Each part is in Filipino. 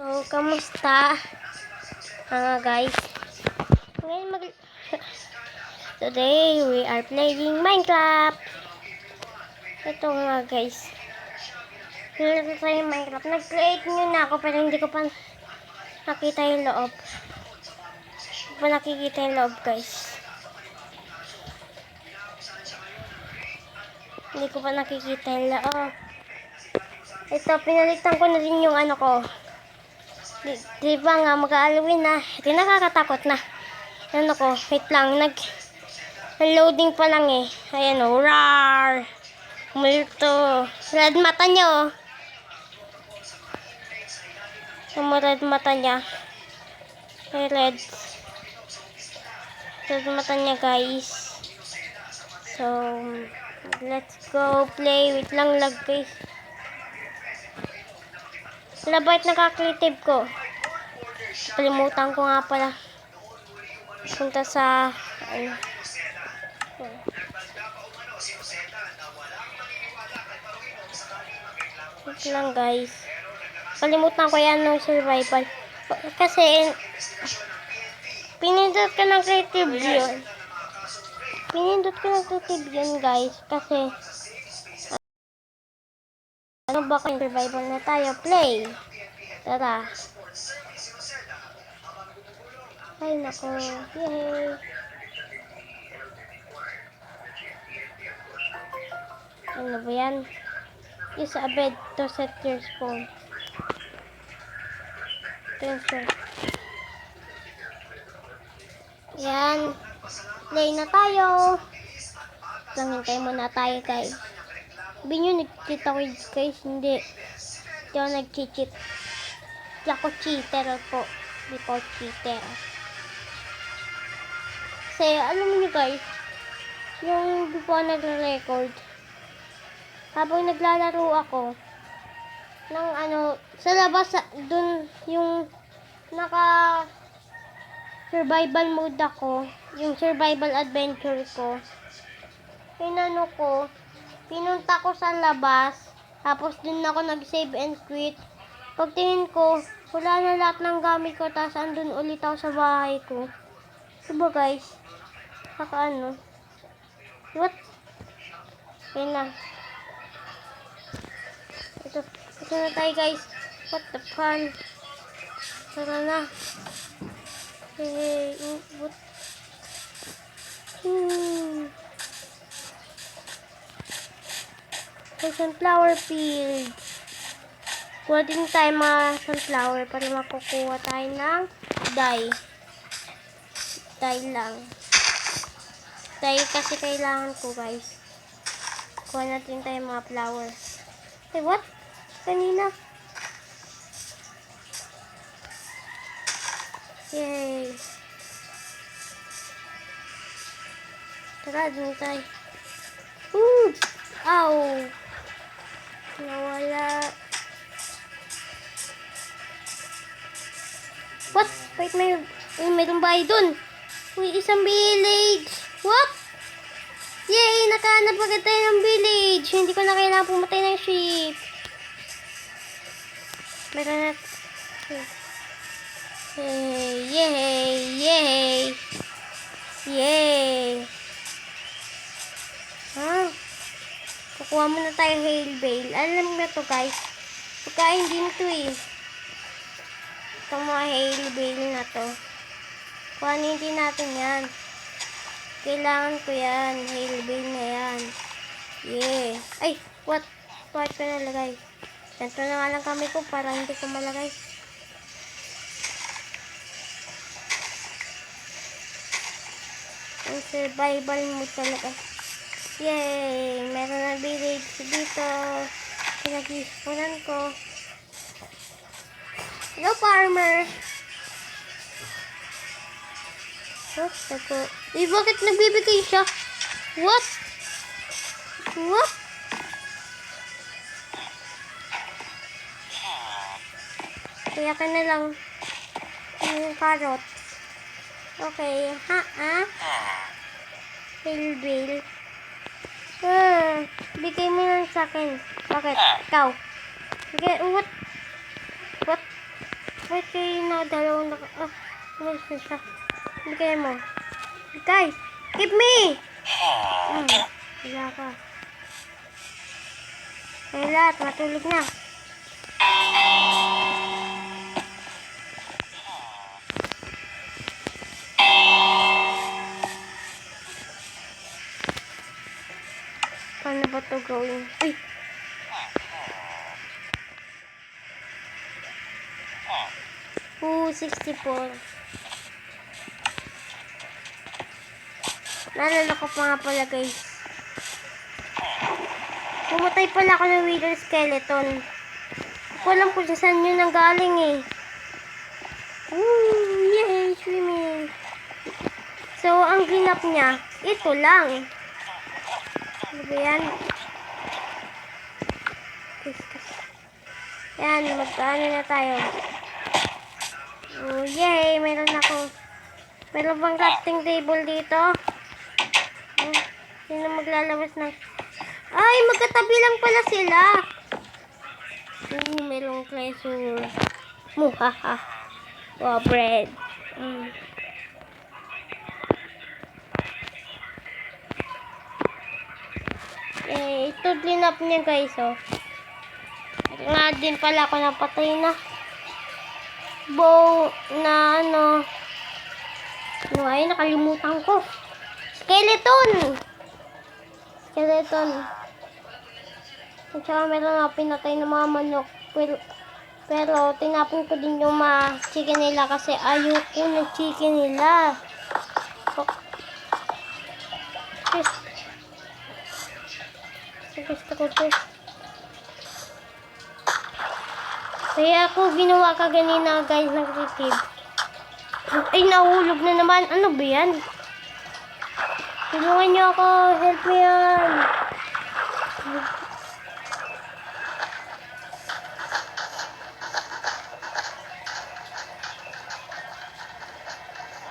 So, kamusta? Guys. Ngayon Today, we are playing Minecraft. Ito nga guys. Nilaro tayo Minecraft. Nag-create nyo na ako pero hindi ko pa nakita yung loob. Hindi pa nakikita yung loob guys. Hindi ko pa nakikita yung loob. Ito, pinalitan ko na rin yung ano ko. Diba nga, mag-Halloween na. Ito nakakatakot na. Ano ko, wait lang, loading pa lang eh. Ayan o, rar! Multo. Red mata niya o. Red mata niya. Red mata niya guys. So, let's go play. Wait lang, lag guys. Labait nakaklitive ko. Kalimutan ko nga pala. Punta sa wait lang guys. Kalimutan ko yan ng survival. Kasi pinindot ko ng creative yun. Guys. Kasi ano ba kung survival na tayo? Play. Tara. Ay nako. Yay. Ano ba yan? Use a bed to set your spawn. Transfer. Yan. Play na tayo. Lang hintay muna tayo guys. Sabi nyo nag-cheat ako guys. Hindi. Hindi ako nag-cheat. Hindi ako cheater po. Hindi po cheater. Kasi alam nyo guys. Yung di po nagre-record. Habang naglalaro ako. Ng ano. Sa labas. Dun yung naka survival mode ako. Yung survival adventure ko. Pinano ko. Pinunta ko sa labas. Tapos dun ako nag-save and quit. Pagtingin ko, wala na lahat ng gamit ko. Tapos andun ulit ako sa bahay ko. Diba guys? Saka ano? What? Ayun na. Ito na tayo guys. What the fun? Tara na. Hey, what? Sunflower field. Kuha din tayo mga sunflower para makukuha tayo ng dye. Dye lang. Dye kasi kailangan ko guys. Kuha natin tayo mga flower. Hey, what? Kanina. Yay. Tara, dun tayo. Ow! Nawala. What? Wait, mayroong bahay dun. Uy, isang village. What? Yay! Nakahanap agad tayo ng village. Hindi ko na kailangan pumatay ng sheep. Meron na. Yay! Yay! Yay! Yay! Kukuha muna tayo hail bale. Alam na to guys. Pagkain din to eh. Itong mga hail bale na to. Kuhanin din natin yan. Kailangan ko yan. Hail bale na yan. Yeah. Ay! What? Bakit ko nalagay? Ganito na nga lang kami ko para hindi ko malagay. Ang survival mode talaga. Yay! Meron na village dito. Pinag-ispunan ko. Hello, farmer! What? Bakit nagbibigay siya? What? What? Kaya ka na lang yung carrot. Okay. Hail. Bigay mo lang sa akin. Bakit? Ikaw. Bigay, what? Wait, kayo na dalawang umalis na siya. Bigay mo. Bigay! Give me! Wala ka. Kaya lahat, matulog na. Paano ba ito gawin? Uy! Ooh, 64. Naalala ko pa nga pala guys. Pumatay pala ako ng wither skeleton. Ako alam kung saan yun ang galing eh. Ooh, yay, swimming. So, ang ginap niya, ito lang. Ano ba yan? Yan, magkaano na tayo. Oh, yay! Meron ako. Meron bang crafting table dito? Sino maglalabas ng... Ay! Magkatabi lang pala sila! Merong treasure. Muhaha. Wow, bread. Eh, ito clean up niya guys, oh. Nga din pala ako napatay na. Bow na ano ay nakalimutan ko. Skeleton at saka meron ako pinatay ng mga manok, pero tinapon ko din yung mga chicken nila kasi ayoko ng chicken nila. Gusto ko to. Kaya ako ginawa kaganina guys ng retrieve. Ay, nahulog na naman. Ano ba yan? Tulungan niyo ako. Help me yan.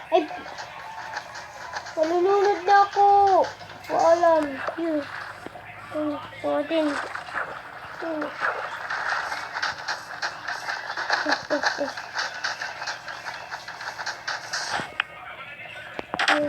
Ay, malulunod na ako. Paalam. Yun. Ito din.